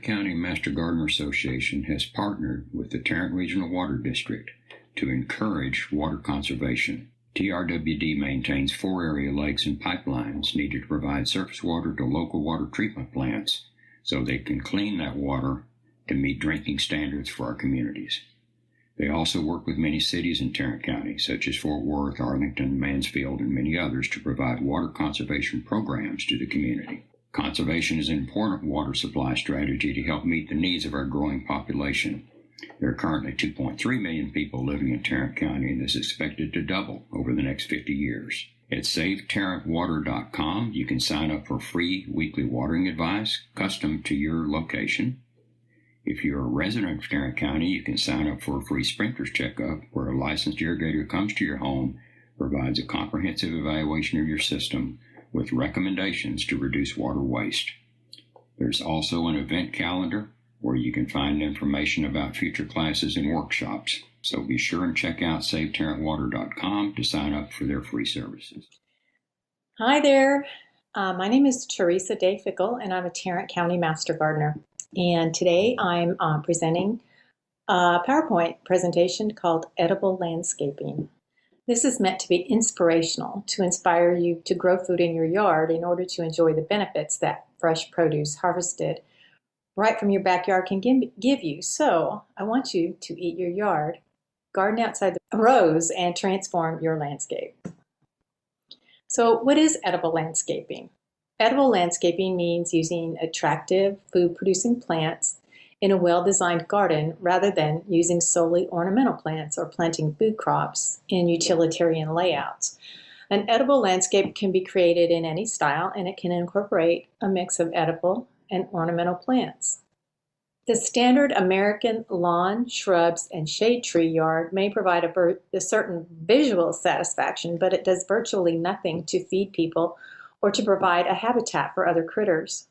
County Master Gardener Association has partnered with the Tarrant Regional Water District to encourage water conservation. TRWD maintains 4 area lakes and pipelines needed to provide surface water to local water treatment plants so they can clean that water to meet drinking standards for our communities. They also work with many cities in Tarrant County, such as Fort Worth, Arlington, Mansfield, and many others, to provide water conservation programs to the community. Conservation is an important water supply strategy to help meet the needs of our growing population. There are currently 2.3 million people living in Tarrant County, and this is expected to double over the next 50 years. At SaveTarrantWater.com, you can sign up for free weekly watering advice custom to your location. If you're a resident of Tarrant County, you can sign up for a free sprinkler's checkup where a licensed irrigator comes to your home, provides a comprehensive evaluation of your system with recommendations to reduce water waste. There's also an event calendar where you can find information about future classes and workshops. So be sure and check out SaveTarrantWater.com to sign up for their free services. Hi there. My name is Teresa Day-Fickel, and I'm a Tarrant County Master Gardener. And today I'm presenting a PowerPoint presentation called Edible Landscaping. This is meant to be inspirational, to inspire you to grow food in your yard in order to enjoy the benefits that fresh produce harvested right from your backyard can give you. So I want you to eat your yard, garden outside the rows, and transform your landscape. So what is edible landscaping? Edible landscaping means using attractive food-producing plants in a well-designed garden rather than using solely ornamental plants or planting food crops in utilitarian layouts. An edible landscape can be created in any style, and it can incorporate a mix of edible and ornamental plants. The standard American lawn, shrubs, and shade tree yard may provide a certain visual satisfaction, but it does virtually nothing to feed people or to provide a habitat for other critters.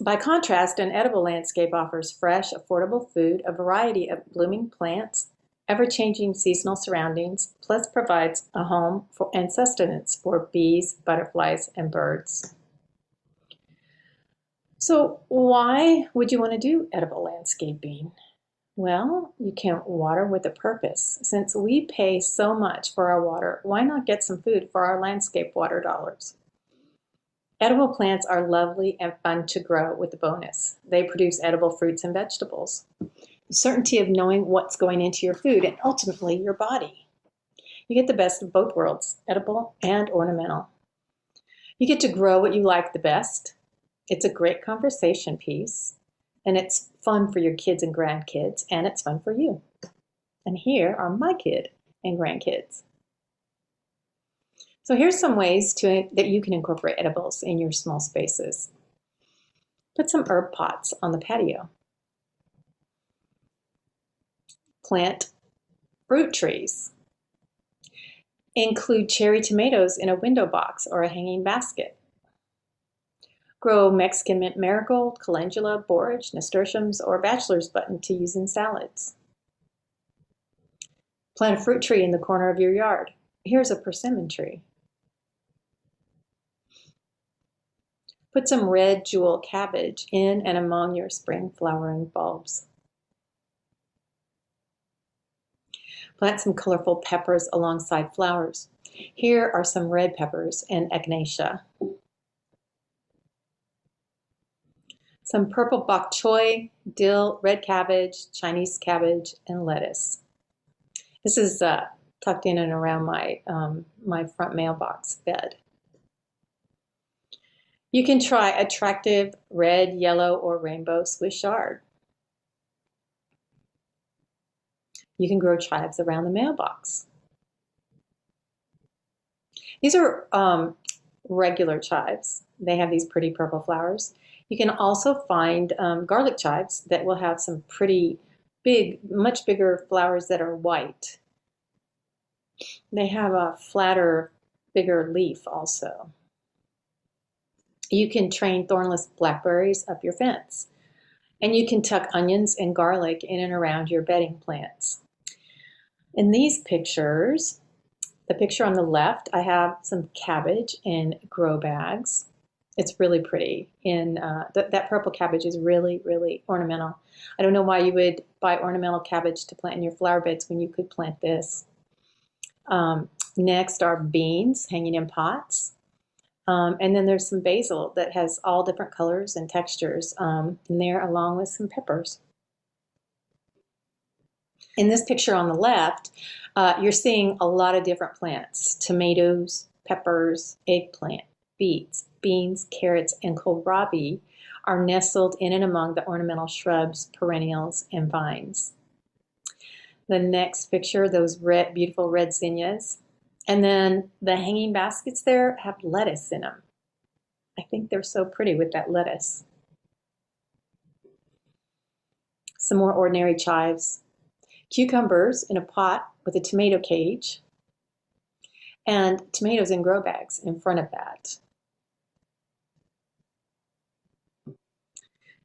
By contrast, an edible landscape offers fresh, affordable food, a variety of blooming plants, ever-changing seasonal surroundings, plus provides a home and sustenance for bees, butterflies, and birds. So why would you want to do edible landscaping? Well, you can water with a purpose. Since we pay so much for our water, why not get some food for our landscape water dollars? Edible plants are lovely and fun to grow with a bonus. They produce edible fruits and vegetables. The certainty of knowing what's going into your food and ultimately your body. You get the best of both worlds, edible and ornamental. You get to grow what you like the best. It's a great conversation piece. And it's fun for your kids and grandkids, and it's fun for you. And here are my kid and grandkids. So here's some ways that you can incorporate edibles in your small spaces. Put some herb pots on the patio. Plant fruit trees. Include cherry tomatoes in a window box or a hanging basket. Grow Mexican mint marigold, calendula, borage, nasturtiums, or bachelor's button to use in salads. Plant a fruit tree in the corner of your yard. Here's a persimmon tree. Put some red jewel cabbage in and among your spring flowering bulbs. Plant some colorful peppers alongside flowers. Here are some red peppers and echinacea. Some purple bok choy, dill, red cabbage, Chinese cabbage, and lettuce. This is tucked in and around my front mailbox bed. You can try attractive red, yellow, or rainbow Swiss chard. You can grow chives around the mailbox. These are regular chives. They have these pretty purple flowers. You can also find garlic chives that will have some pretty big, much bigger flowers that are white. They have a flatter, bigger leaf also. You can train thornless blackberries up your fence. And you can tuck onions and garlic in and around your bedding plants. In these pictures, the picture on the left, I have some cabbage in grow bags. It's really pretty. And that purple cabbage is really, really ornamental. I don't know why you would buy ornamental cabbage to plant in your flower beds when you could plant this. Next are beans hanging in pots. And then there's some basil that has all different colors and textures in there, along with some peppers. In this picture on the left, you're seeing a lot of different plants: tomatoes, peppers, eggplant, beets, beans, carrots, and kohlrabi are nestled in and among the ornamental shrubs, perennials, and vines. The next picture, those beautiful red zinnias. And then the hanging baskets there have lettuce in them. I think they're so pretty with that lettuce. Some more ordinary chives. Cucumbers in a pot with a tomato cage, and tomatoes in grow bags in front of that.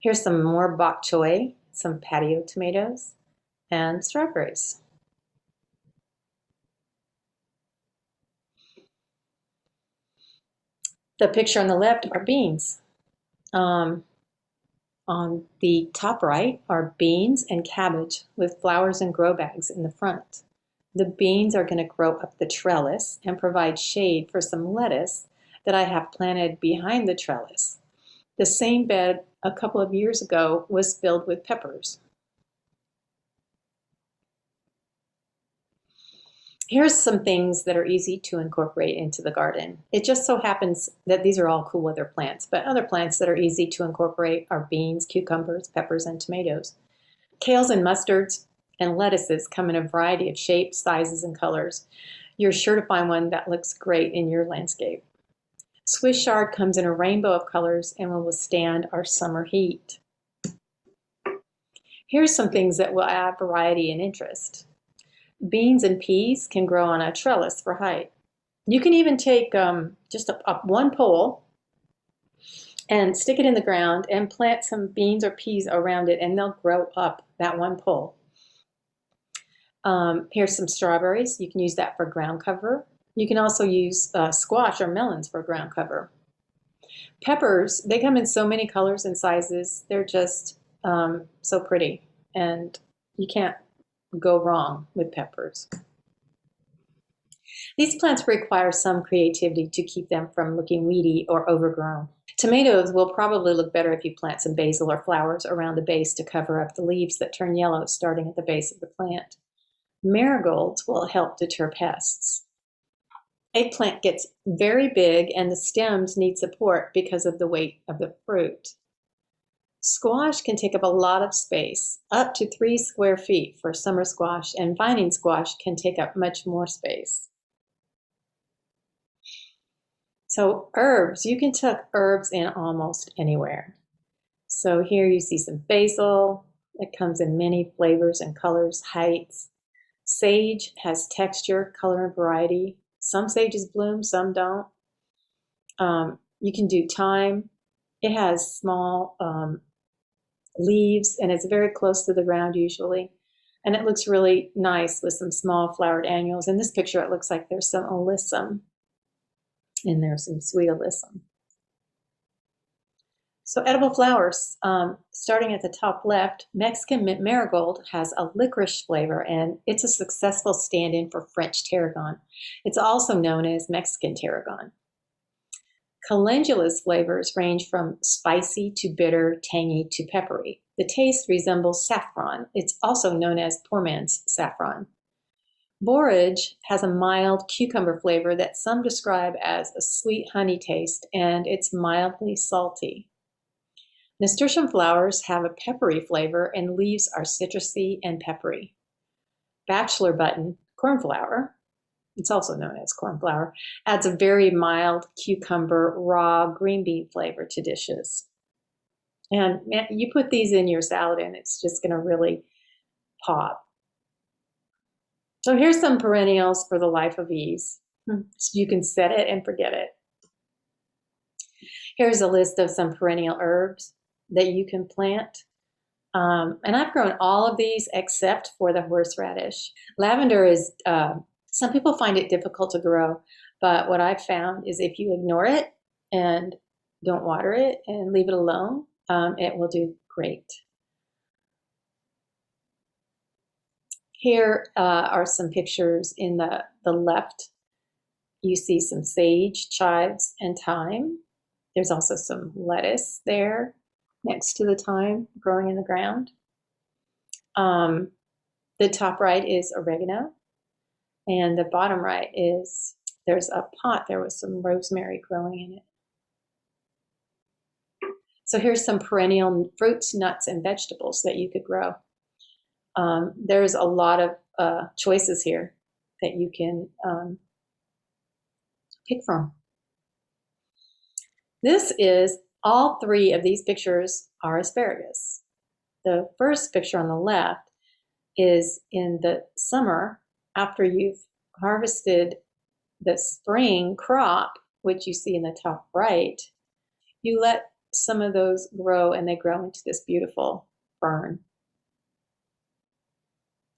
Here's some more bok choy, some patio tomatoes, and strawberries. The picture on the left are beans. On the top right are beans and cabbage with flowers and grow bags in the front. The beans are going to grow up the trellis and provide shade for some lettuce that I have planted behind the trellis. The same bed a couple of years ago was filled with peppers. Here's some things that are easy to incorporate into the garden. It just so happens that these are all cool weather plants, but other plants that are easy to incorporate are beans, cucumbers, peppers, and tomatoes. Kales and mustards and lettuces come in a variety of shapes, sizes, and colors. You're sure to find one that looks great in your landscape. Swiss chard comes in a rainbow of colors and will withstand our summer heat. Here's some things that will add variety and interest. Beans and peas can grow on a trellis for height. You can even take just one pole and stick it in the ground and plant some beans or peas around it, and they'll grow up that one pole. Here's some strawberries. You can use that for ground cover. You can also use squash or melons for ground cover. Peppers, they come in so many colors and sizes. They're just so pretty, and you can't go wrong with peppers. These plants require some creativity to keep them from looking weedy or overgrown. Tomatoes will probably look better if you plant some basil or flowers around the base to cover up the leaves that turn yellow starting at the base of the plant. Marigolds will help deter pests. Eggplant gets very big and the stems need support because of the weight of the fruit. Squash can take up a lot of space, up to 3 square feet for summer squash, and vining squash can take up much more space. So herbs, you can tuck herbs in almost anywhere. So here you see some basil. It comes in many flavors and colors, heights. Sage has texture, color, and variety. Some sages bloom, some don't. You can do thyme. It has small leaves, and it's very close to the ground usually. And it looks really nice with some small flowered annuals. In this picture, it looks like there's some alyssum, and there's some sweet alyssum. So edible flowers, starting at the top left, Mexican mint marigold has a licorice flavor, and it's a successful stand-in for French tarragon. It's also known as Mexican tarragon. Calendula's flavors range from spicy to bitter, tangy to peppery. The taste resembles saffron. It's also known as poor man's saffron. Borage has a mild cucumber flavor that some describe as a sweet honey taste, and it's mildly salty. Nasturtium flowers have a peppery flavor, and leaves are citrusy and peppery. Bachelor button, cornflower, it's also known as cornflower, adds a very mild cucumber, raw green bean flavor to dishes. And you put these in your salad and it's just going to really pop. So here's some perennials for the life of ease. So you can set it and forget it. Here's a list of some perennial herbs that you can plant. And I've grown all of these except for the horseradish. Lavender is, some people find it difficult to grow, but what I've found is if you ignore it and don't water it and leave it alone, it will do great. Here are some pictures. In the left, you see some sage, chives, and thyme. There's also some lettuce there next to the thyme growing in the ground. The top right is oregano, and the bottom right is, there's a pot there with some rosemary growing in it. So here's some perennial fruits, nuts, and vegetables that you could grow. There's a lot of choices here that you can pick from. All three of these pictures are asparagus. The first picture on the left is in the summer after you've harvested the spring crop, which you see in the top right. You let some of those grow and they grow into this beautiful fern.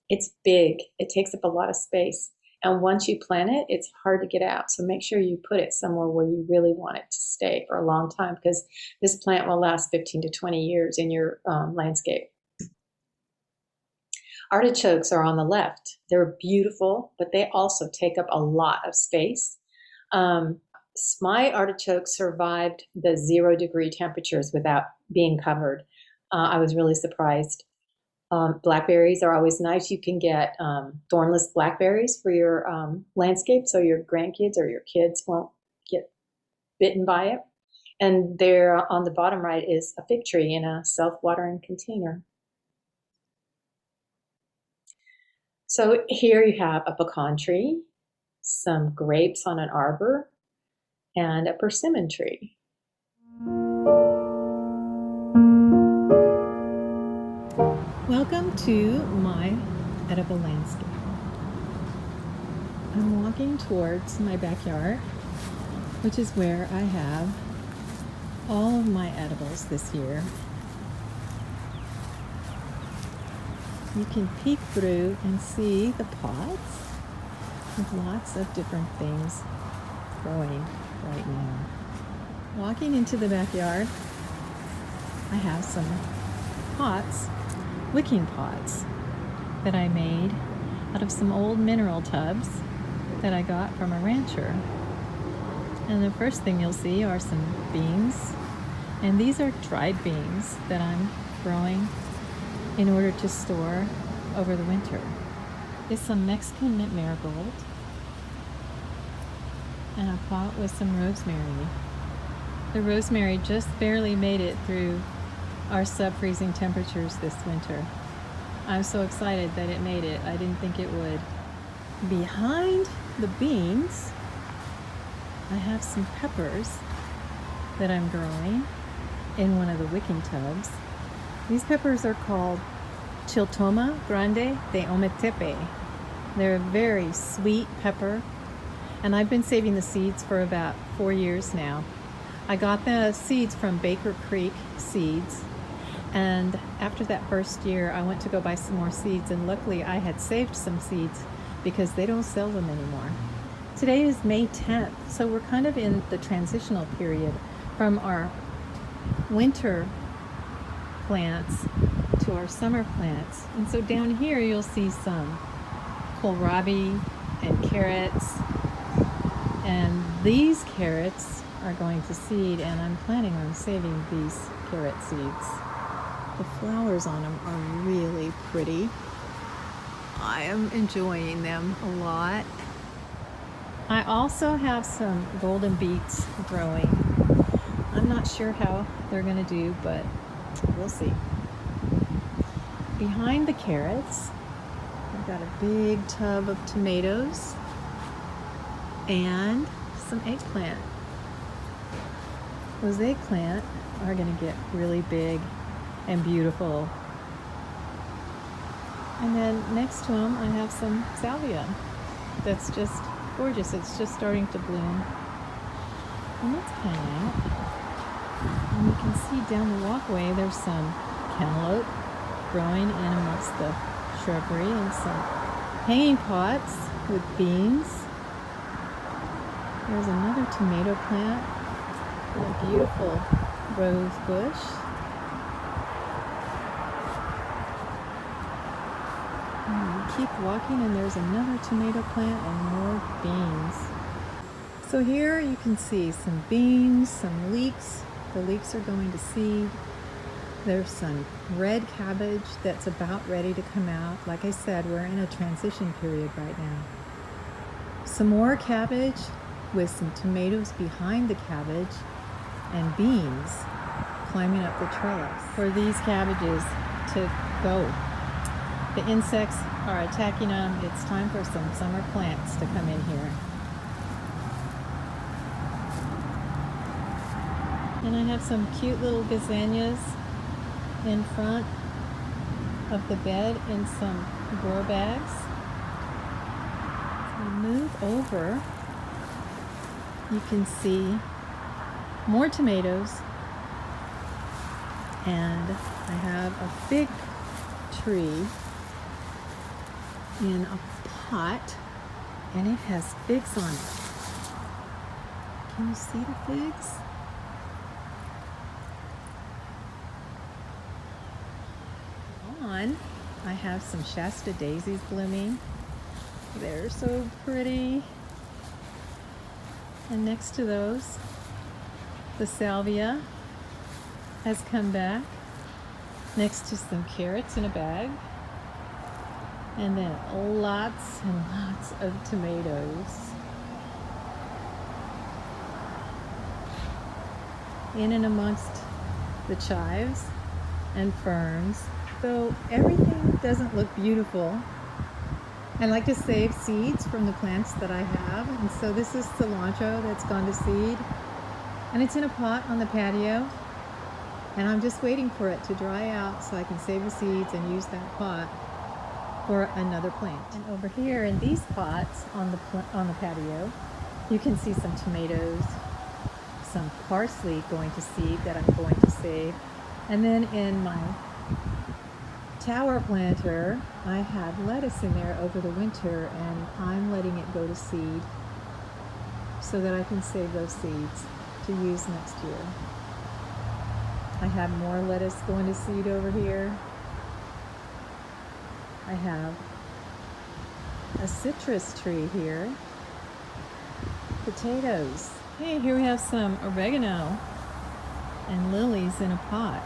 It's big. It takes up a lot of space. And once you plant it, it's hard to get out. So make sure you put it somewhere where you really want it to stay for a long time, because this plant will last 15 to 20 years in your landscape. Artichokes are on the left. They're beautiful, but they also take up a lot of space. My artichokes survived the 0-degree temperatures without being covered. I was really surprised. Blackberries are always nice. You can get thornless blackberries for your landscape, so your grandkids or your kids won't get bitten by it. And there on the bottom right is a fig tree in a self-watering container. So here you have a pecan tree, some grapes on an arbor, and a persimmon tree. Welcome to my edible landscape. I'm walking towards my backyard, which is where I have all of my edibles this year. You can peek through and see the pots with lots of different things growing right now. Walking into the backyard, I have some pots, wicking pots, that I made out of some old mineral tubs that I got from a rancher. And the first thing you'll see are some beans, and these are dried beans that I'm growing in order to store over the winter. Is some Mexican mint marigold and a pot with some rosemary. The rosemary just barely made it through our sub-freezing temperatures this winter. I'm so excited that it made it. I didn't think it would. Behind the beans, I have some peppers that I'm growing in one of the wicking tubs. These peppers are called Chiltoma Grande de Ometepe. They're a very sweet pepper, and I've been saving the seeds for about 4 years now. I got the seeds from Baker Creek Seeds, and after that first year I went to go buy some more seeds, and luckily I had saved some seeds because they don't sell them anymore. Today is May 10th, so we're kind of in the transitional period from our winter plants to our summer plants. And so down here you'll see some kohlrabi and carrots, and these carrots are going to seed, and I'm planning on saving these carrot seeds. The flowers on them are really pretty. I am enjoying them a lot. I also have some golden beets growing. I'm not sure how they're going to do, but we'll see. Behind the carrots, I've got a big tub of tomatoes and some eggplant. Those eggplant are going to get really big and beautiful. And then next to them I have some salvia that's just gorgeous. It's just starting to bloom. And let's pan out. And you can see down the walkway there's some cantaloupe growing in amongst the shrubbery, and some hanging pots with beans. There's another tomato plant A beautiful rose bush. And keep walking and there's another tomato plant and more beans. So here you can see some beans, some leeks. The leeks are going to seed. There's some red cabbage that's about ready to come out. Like I said, we're in a transition period right now. Some more cabbage with some tomatoes behind the cabbage and beans climbing up the trellis for these cabbages to go. The insects are attacking them. It's time for some summer plants to come in here. And I have some cute little gazanias in front of the bed in some grow bags. So move over, you can see more tomatoes, and I have a fig tree in a pot and it has figs on it. Can you see the figs? I have some Shasta daisies blooming. They're so pretty. And next to those, the salvia has come back next to some carrots in a bag. And then lots and lots of tomatoes. In and amongst the chives and ferns. So everything doesn't look beautiful. I like to save seeds from the plants that I have. And so this is cilantro that's gone to seed. And it's in a pot on the patio. And I'm just waiting for it to dry out so I can save the seeds and use that pot for another plant. And over here in these pots on the patio, you can see some tomatoes, some parsley going to seed that I'm going to save. And then in my tower planter, I had lettuce in there over the winter, and I'm letting it go to seed so that I can save those seeds to use next year. I have more lettuce going to seed over here. I have a citrus tree here. Potatoes. Hey, here we have some oregano and lilies in a pot.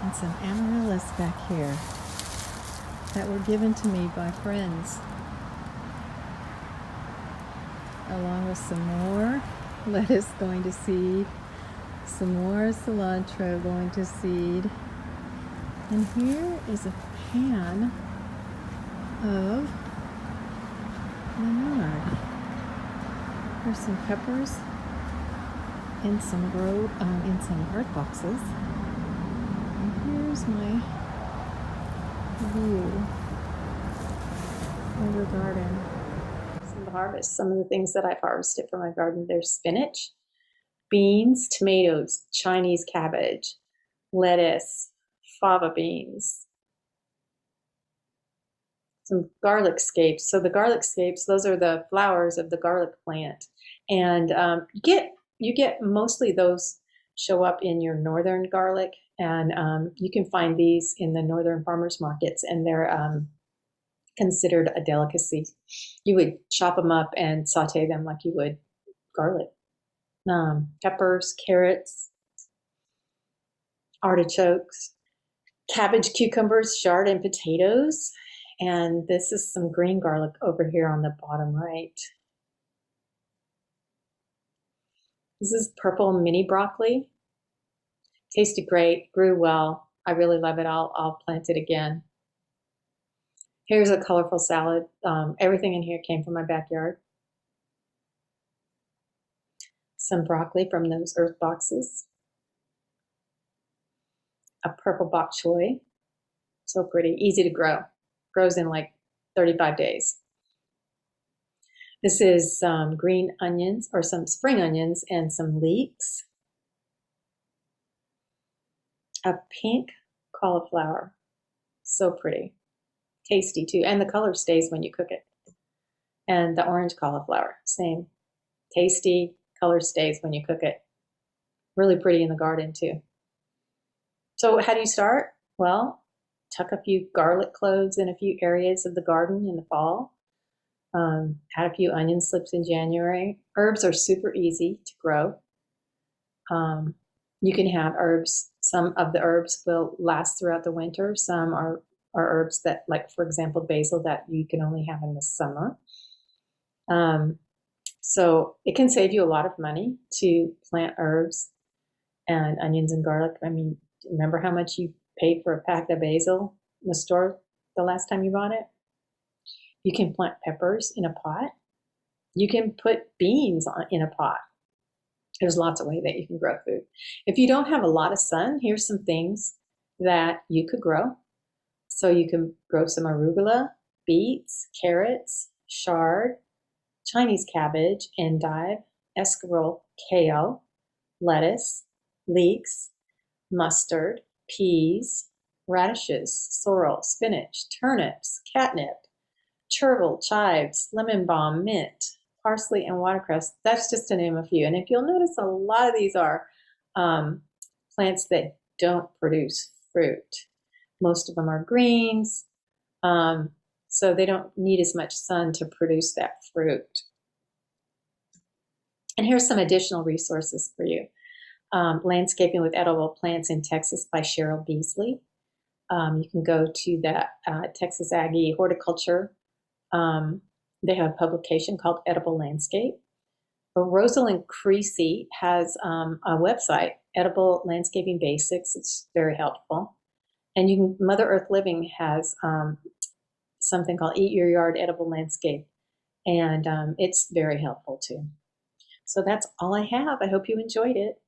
And some amaryllis back here that were given to me by friends. Along with some more lettuce going to seed, some more cilantro going to seed. And here is a pan of Menard. There's some peppers in some earth boxes. Here's my view of the garden. Some harvest. Some of the things that I've harvested from my garden. There's spinach, beans, tomatoes, Chinese cabbage, lettuce, fava beans, some garlic scapes. So the garlic scapes, those are the flowers of the garlic plant. And you get mostly those show up in your northern garlic. And you can find these in the northern farmers markets, and they're considered a delicacy. You would chop them up and saute them like you would garlic. Peppers, carrots, artichokes, cabbage, cucumbers, chard, and potatoes. And this is some green garlic over here on the bottom right. This is purple mini broccoli. Tasted great, grew well. I really love it. I'll plant it again. Here's a colorful salad. Everything in here came from my backyard. Some broccoli from those earth boxes. A purple bok choy. So pretty, easy to grow. Grows in like 35 days. This is some green onions, or some spring onions, and some leeks. A pink cauliflower. So pretty. Tasty too. And the color stays when you cook it. And the orange cauliflower. Same. Tasty, color stays when you cook it. Really pretty in the garden too. So how do you start? Well, tuck a few garlic cloves in a few areas of the garden in the fall. Add a few onion slips in January. Herbs are super easy to grow. You can have herbs. Some of the herbs will last throughout the winter. Some are herbs that, like for example, basil, that you can only have in the summer. So it can save you a lot of money to plant herbs and onions and garlic. I mean, remember how much you paid for a pack of basil in the store the last time you bought it? You can plant peppers in a pot. You can put beans in a pot. There's lots of ways that you can grow food. If you don't have a lot of sun, here's some things that you could grow. So you can grow some arugula, beets, carrots, chard, Chinese cabbage, endive, escarole, kale, lettuce, leeks, mustard, peas, radishes, sorrel, spinach, turnips, catnip, chervil, chives, lemon balm, mint, parsley, and watercress. That's just to name a few. And if you'll notice, a lot of these are plants that don't produce fruit. Most of them are greens, so they don't need as much sun to produce that fruit. And here's some additional resources for you. Landscaping with Edible Plants in Texas by Cheryl Beasley. You can go to the Texas Aggie Horticulture. They have a publication called Edible Landscape. Rosalind Creasy has a website, Edible Landscaping Basics. It's very helpful. And Mother Earth Living has something called Eat Your Yard Edible Landscape. And it's very helpful too. So that's all I have. I hope you enjoyed it.